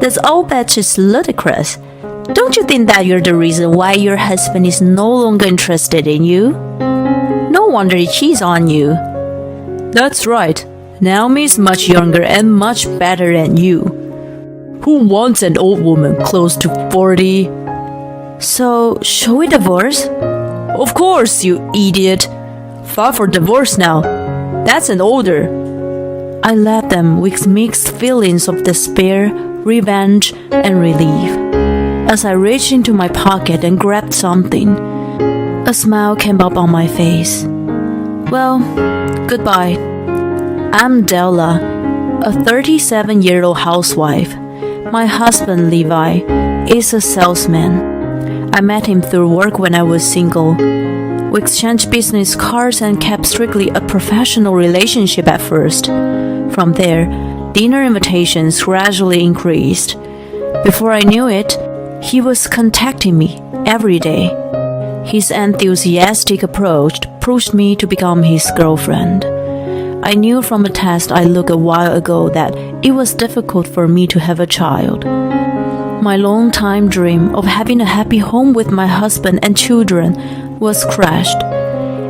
This all bet is ludicrous. Don't you think that you're the reason why your husband is no longer interested in you? No wonder he cheats on you. That's right. Naomi is much younger and much better than you. Who wants an old woman close to 40? So, shall we divorce? Of course, you idiot. File for divorce now. That's an order. I left them with mixed feelings of despair, revenge, and relief. As I reached into my pocket and grabbed something, a smile came up on my face. Well, goodbye. I'm Della, a 37-year-old housewife. My husband, Levi, is a salesman. I met him through work when I was single. We exchanged business cards and kept strictly a professional relationship at first. From there, dinner invitations gradually increased. Before I knew it, he was contacting me every day. His enthusiastic approach pushed me to become his girlfriend. I knew from a test I took a while ago that it was difficult for me to have a child. My long-time dream of having a happy home with my husband and children was crushed,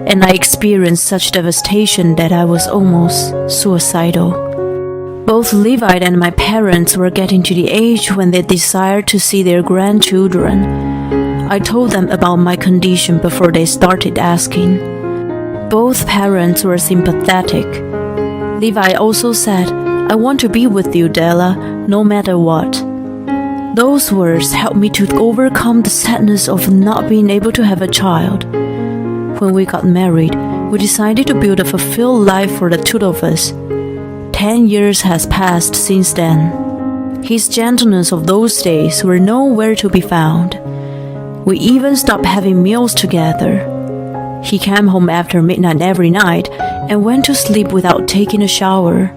and I experienced such devastation that I was almost suicidal. Both Levi and my parents were getting to the age when they desired to see their grandchildren. I told them about my condition before they started asking. Both parents were sympathetic. Levi also said, "I want to be with you, Della, no matter what." Those words helped me to overcome the sadness of not being able to have a child. When we got married, we decided to build a fulfilled life for the two of us. 10 years has passed since then. His gentleness of those days were nowhere to be found. We even stopped having meals together. He came home after midnight every night and went to sleep without taking a shower.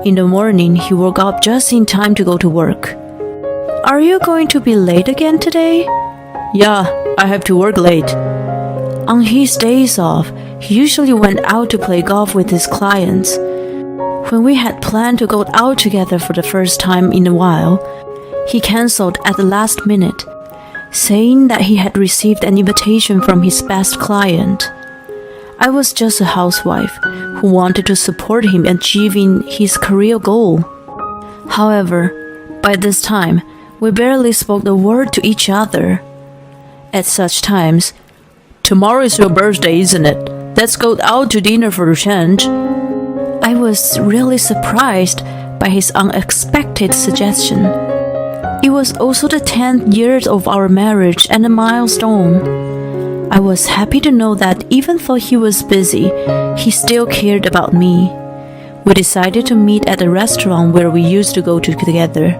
In the morning, he woke up just in time to go to work. "Are you going to be late again today?" Yeah, I have to work late. On his days off, he usually went out to play golf with his clients. When we had planned to go out together for the first time in a while, he cancelled at the last minute, saying that he had received an invitation from his best client. I was just a housewife who wanted to support him achieving his career goal. However, by this time, we barely spoke a word to each other. At such times, "Tomorrow is your birthday, isn't it? Let's go out to dinner for a change." I was really surprised by his unexpected suggestion. It was also the 10th year of our marriage and a milestone. I was happy to know that even though he was busy, he still cared about me. We decided to meet at a restaurant where we used to go to together.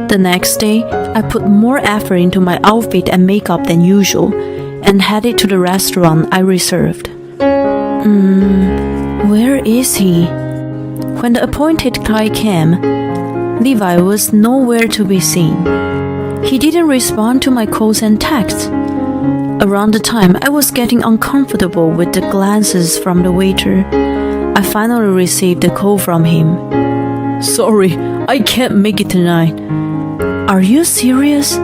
The next day, I put more effort into my outfit and makeup than usual and headed to the restaurant I reserved. Where is he? When the appointed time came, Levi was nowhere to be seen. He didn't respond to my calls and texts. Around the time I was getting uncomfortable with the glances from the waiter, I finally received a call from him. "Sorry, I can't make it tonight." "Are you serious?"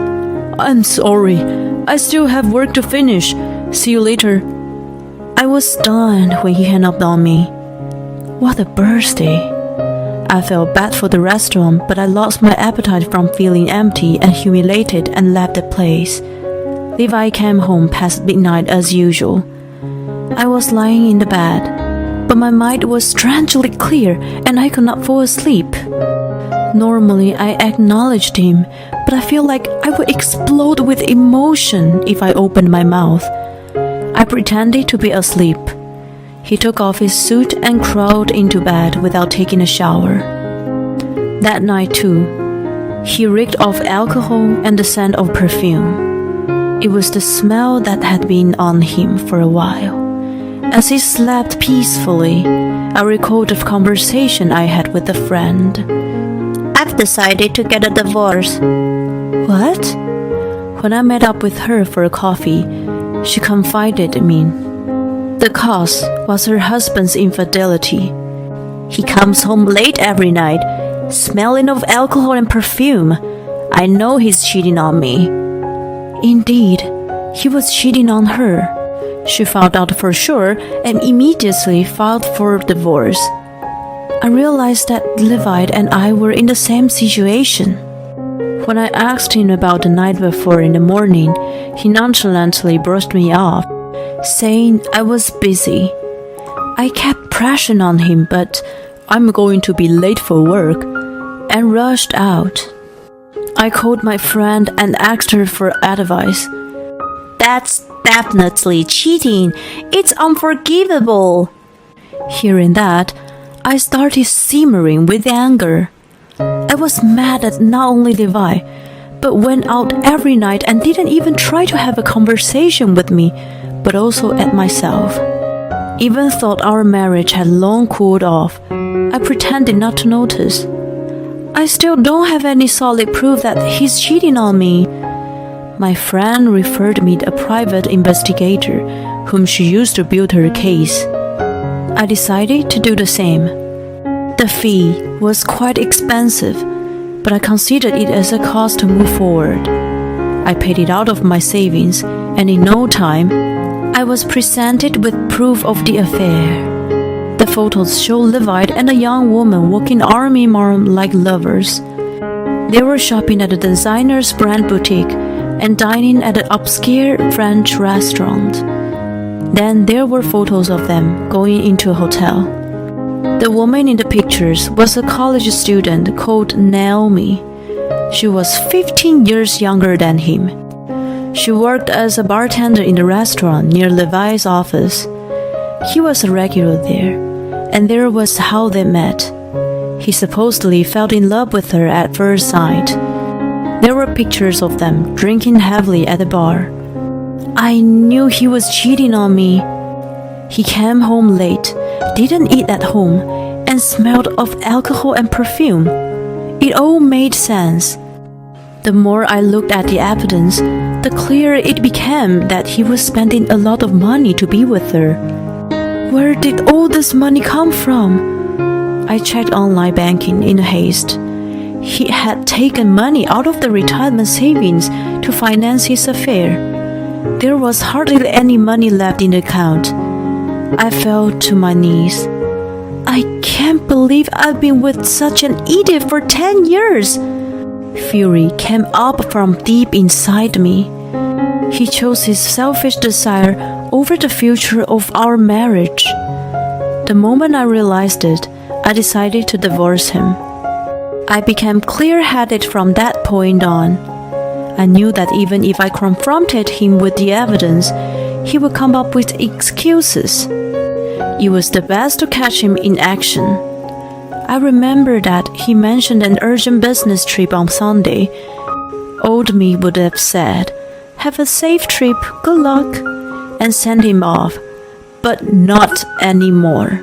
"I'm sorry. I still have work to finish. See you later." I was stunned when he hung up on me. What a birthday. I felt bad for the restaurant, but I lost my appetite from feeling empty and humiliated and left the place. Levi came home past midnight as usual. I was lying in the bed, but my mind was strangely clear and I could not fall asleep. Normally, I acknowledged him, but I feel like I would explode with emotion if I opened my mouth. I pretended to be asleep. He took off his suit and crawled into bed without taking a shower. That night too, he reeked of alcohol and the scent of perfume. It was the smell that had been on him for a while. As he slept peacefully, I recalled the conversation I had with a friend. "I've decided to get a divorce." "What?" When I met up with her for a coffee, she confided in me. The cause was her husband's infidelity. He comes home late every night, smelling of alcohol and perfume. I know he's cheating on me." Indeed, he was cheating on her. She found out for sure and immediately filed for divorce. I realized that Levi and I were in the same situation. When I asked him about the night before in the morning, he nonchalantly brushed me off, saying I was busy. I kept pressing on him, but "I'm going to be late for work," and rushed out. I called my friend and asked her for advice. "That's definitely cheating. It's unforgivable." Hearing that, I started simmering with anger. I was mad at not only Levi, but went out every night and didn't even try to have a conversation with me, but also at myself. Even thought our marriage had long cooled off, I pretended not to notice. I still don't have any solid proof that he's cheating on me. My friend referred me to a private investigator whom she used to build her case. I decided to do the same. The fee was quite expensive, but I considered it as a cost to move forward. I paid it out of my savings, and in no time, I was presented with proof of the affair. The photos show Levi and a young woman walking arm in arm like lovers. They were shopping at a designer's brand boutique and dining at an obscure French restaurant. Then there were photos of them going into a hotel. The woman in the pictures was a college student called Naomi. She was 15 years younger than him. She worked as a bartender in the restaurant near Levi's office. He was a regular there, and there was how they met. He supposedly fell in love with her at first sight. There were pictures of them drinking heavily at the bar. I knew he was cheating on me. He came home late, didn't eat at home, and smelled of alcohol and perfume. It all made sense. The more I looked at the evidence, the clearer it became that he was spending a lot of money to be with her. Where did all this money come from? I checked online banking in haste. He had taken money out of the retirement savings to finance his affair. There was hardly any money left in the account. I fell to my knees. I can't believe I've been with such an idiot for 10 years. Fury came up from deep inside me. He chose his selfish desire over the future of our marriage. The moment I realized it, I decided to divorce him. I became clear-headed from that point on. I knew that even if I confronted him with the evidence, he would come up with excuses. It was the best to catch him in action. I remember that he mentioned an urgent business trip on Sunday. Old me would have said, "Have a safe trip, good luck," and send him off, but not anymore.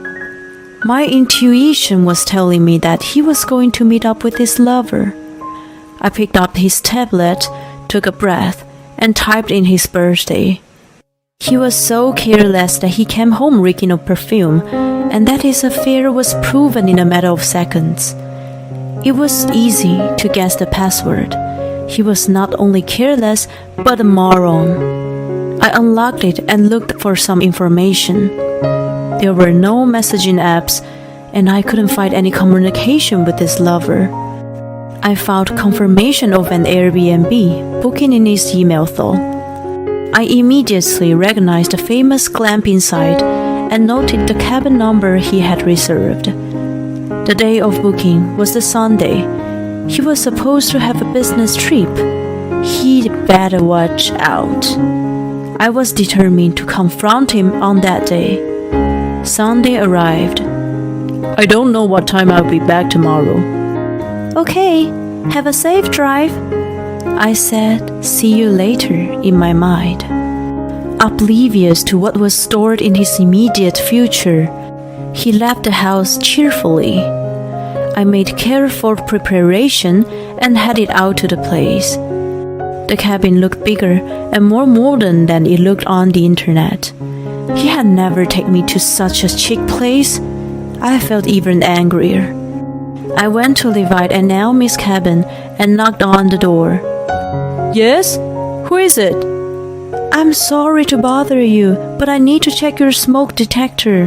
My intuition was telling me that he was going to meet up with his lover. I picked up his tablet, took a breath, and typed in his birthday. He was so careless that he came home reeking of perfume, and that his affair was proven in a matter of seconds. It was easy to guess the password. He was not only careless, but a moron. I unlocked it and looked for some information. There were no messaging apps, and I couldn't find any communication with his lover. I found confirmation of an Airbnb booking in his email though. I immediately recognized the famous glamping site and noted the cabin number he had reserved. The day of booking was the Sunday. He was supposed to have a business trip. He'd better watch out. I was determined to confront him on that day. Sunday arrived. I don't know what time I'll be back tomorrow. Okay, have a safe drive. I said, "See you later," in my mind. Oblivious to what was stored in his immediate future, he left the house cheerfully. I made careful preparation and headed out to the place. The cabin looked bigger and more modern than it looked on the internet. He had never taken me to such a chic place. I felt even angrier. I went to Levite and Naomi's cabin and knocked on the door. Yes? Who is it? I'm sorry to bother you, but I need to check your smoke detector.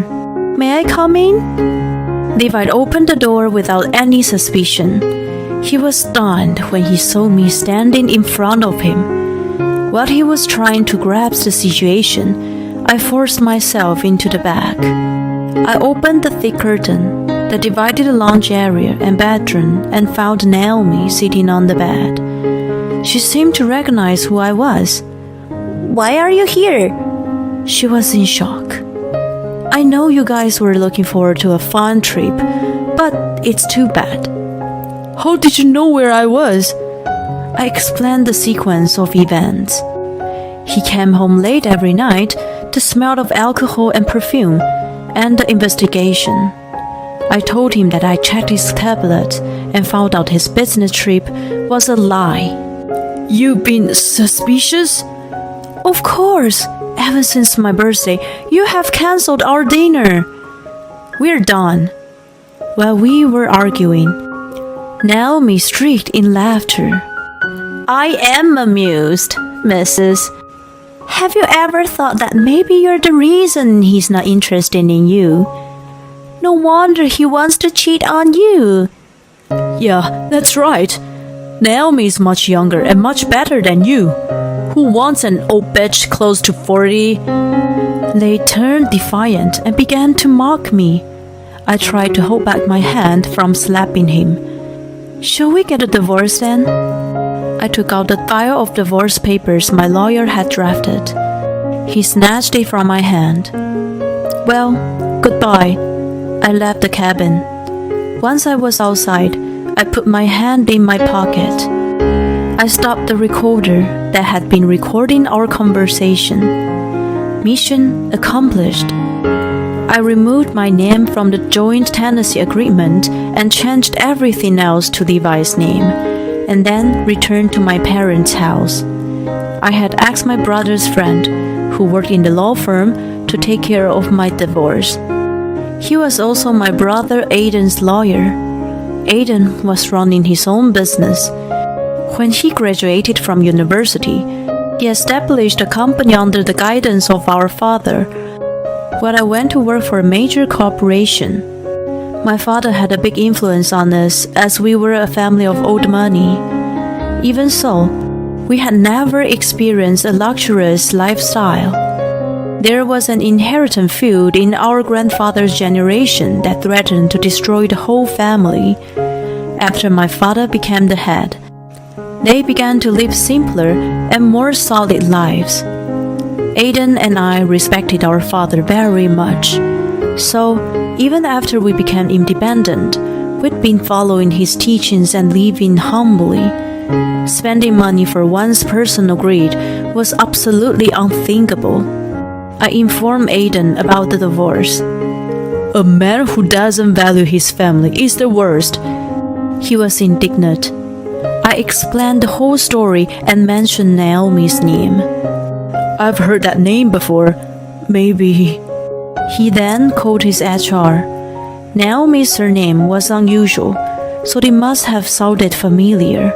May I come in? Levite opened the door without any suspicion. He was stunned when he saw me standing in front of him. While he was trying to grasp the situation, I forced myself into the back. I opened the thick curtain that divided the lounge area and bedroom and found Naomi sitting on the bed. She seemed to recognize who I was. Why are you here? She was in shock. I know you guys were looking forward to a fun trip, but it's too bad. How did you know where I was? I explained the sequence of events. He came home late every night, the smell of alcohol and perfume, and the investigation. I told him that I checked his tablet and found out his business trip was a lie. You've been suspicious? Of course. Ever since my birthday, you have cancelled our dinner. We're done. While we were arguing, Naomi shrieked in laughter. I am amused, Mrs. Have you ever thought that maybe you're the reason he's not interested in you? No wonder he wants to cheat on you. Yeah, that's right. Naomi's much younger and much better than you. Who wants an old bitch close to 40? They turned defiant and began to mock me. I tried to hold back my hand from slapping him. Shall we get a divorce then? I took out the pile of divorce papers my lawyer had drafted. He snatched it from my hand. Well, goodbye. I left the cabin. Once I was outside, I put my hand in my pocket. I stopped the recorder that had been recording our conversation. Mission accomplished. I removed my name from the joint tenancy agreement and changed everything else to Levi's name, and then returned to my parents' house. I had asked my brother's friend, who worked in the law firm, to take care of my divorce. He was also my brother Aiden's lawyer. Aiden was running his own business. When he graduated from university, he established a company under the guidance of our father. When I went to work for a major corporation, my father had a big influence on us as we were a family of old money. Even so, we had never experienced a luxurious lifestyle. There was an inherited feud in our grandfather's generation that threatened to destroy the whole family. After my father became the head, they began to live simpler and more solid lives. Aiden and I respected our father very much. So, even after we became independent, we'd been following his teachings and living humbly. Spending money for one's personal greed was absolutely unthinkable. I informed Aiden about the divorce. A man who doesn't value his family is the worst. He was indignant. I explained the whole story and mentioned Naomi's name. I've heard that name before. Maybe. He then called his HR. Naomi's surname was unusual, so they must have sounded familiar.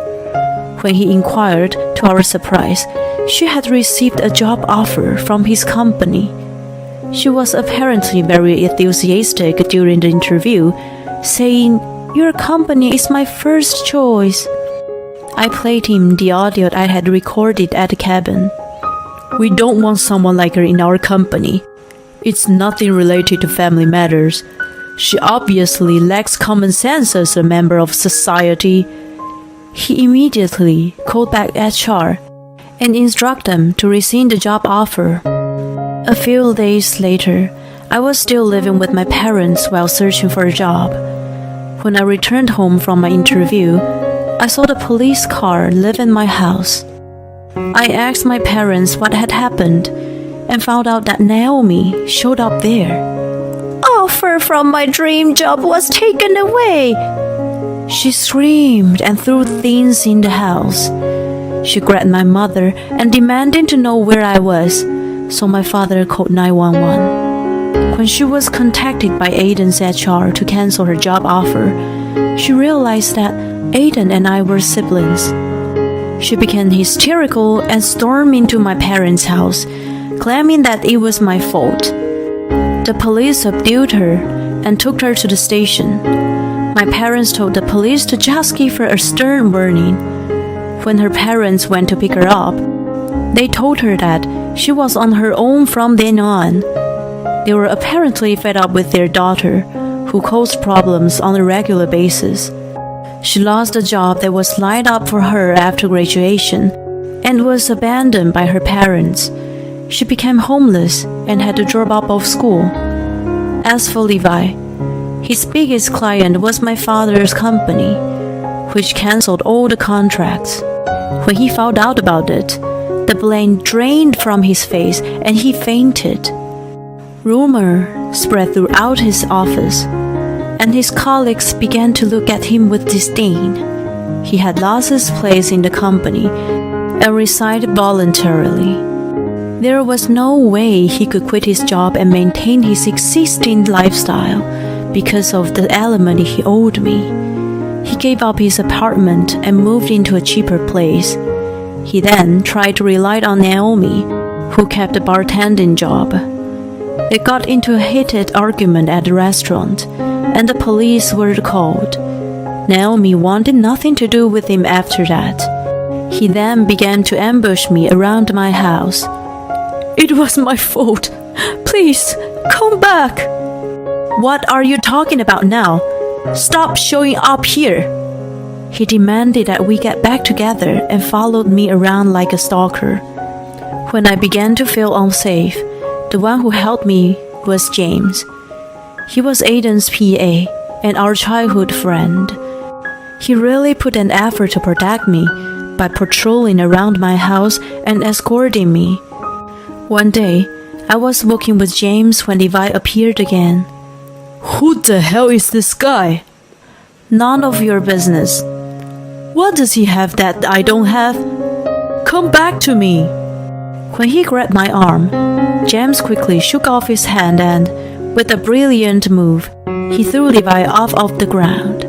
When he inquired, to our surprise, she had received a job offer from his company. She was apparently very enthusiastic during the interview, saying, "Your company is my first choice." I played him the audio I had recorded at the cabin. We don't want someone like her in our company. It's nothing related to family matters. She obviously lacks common sense as a member of society. He immediately called back HR and instructed them to rescind the job offer. A few days later, I was still living with my parents while searching for a job. When I returned home from my interview, I saw the police car live in my house. I asked my parents what had happened and found out that Naomi showed up there. "Offer from my dream job was taken away!" She screamed and threw things in the house. She grabbed my mother and demanded to know where I was, so my father called 911. When she was contacted by Aiden's HR to cancel her job offer, she realized that Aiden and I were siblings. She became hysterical and stormed into my parents' house, claiming that it was my fault. The police subdued her and took her to the station. My parents told the police to just give her a stern warning. When her parents went to pick her up, they told her that she was on her own from then on. They were apparently fed up with their daughter, who caused problems on a regular basis. She lost a job that was lined up for her after graduation and was abandoned by her parents. She became homeless and had to drop out of school. As for Levi, his biggest client was my father's company, which canceled all the contracts. When he found out about it, the blood drained from his face and he fainted. Rumor spread throughout his office, and his colleagues began to look at him with disdain. He had lost his place in the company and resigned voluntarily. There was no way he could quit his job and maintain his existing lifestyle because of the alimony he owed me. He gave up his apartment and moved into a cheaper place. He then tried to rely on Naomi, who kept a bartending job. They got into a heated argument at the restaurant, and the police were called. Naomi wanted nothing to do with him after that. He then began to ambush me around my house. "It was my fault. Please, come back." "What are you talking about now? Stop showing up here." He demanded that we get back together and followed me around like a stalker. When I began to feel unsafe, the one who helped me was James. He was Aiden's PA and our childhood friend. He really put an effort to protect me by patrolling around my house and escorting me. One day, I was walking with James when Levi appeared again. Who the hell is this guy? "None of your business." What does he have that I don't have? Come back to me. When he grabbed my arm, James quickly shook off his hand and, with a brilliant move, he threw Levi off of the ground.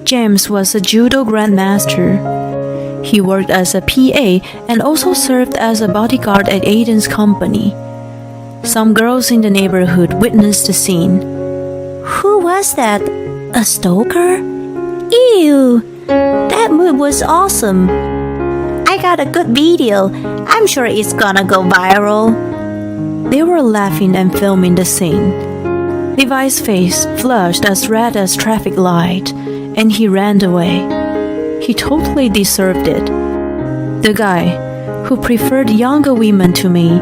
James was a judo grandmaster. He worked as a PA and also served as a bodyguard at Aiden's company. Some girls in the neighborhood witnessed the scene. "Who was that? A stalker? Ew! That move was awesome. I got a good video. I'm sure it's gonna go viral." They were laughing and filming the scene. Levi's face flushed as red as traffic light, and he ran away. He totally deserved it. The guy, who preferred younger women to me,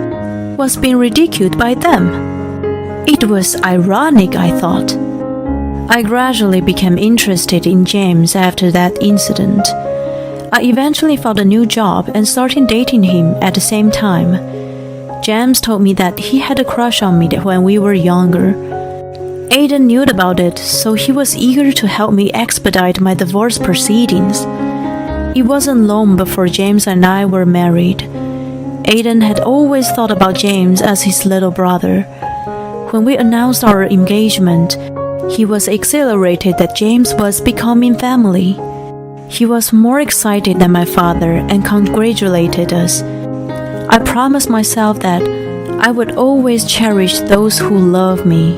was being ridiculed by them. It was ironic, I thought. I gradually became interested in James after that incident. I eventually found a new job and started dating him at the same time. James told me that he had a crush on me when we were younger. Aiden knew about it, so he was eager to help me expedite my divorce proceedings. It wasn't long before James and I were married. Aiden had always thought about James as his little brother. When we announced our engagement, he was exhilarated that James was becoming family. He was more excited than my father and congratulated us. I promised myself that I would always cherish those who love me.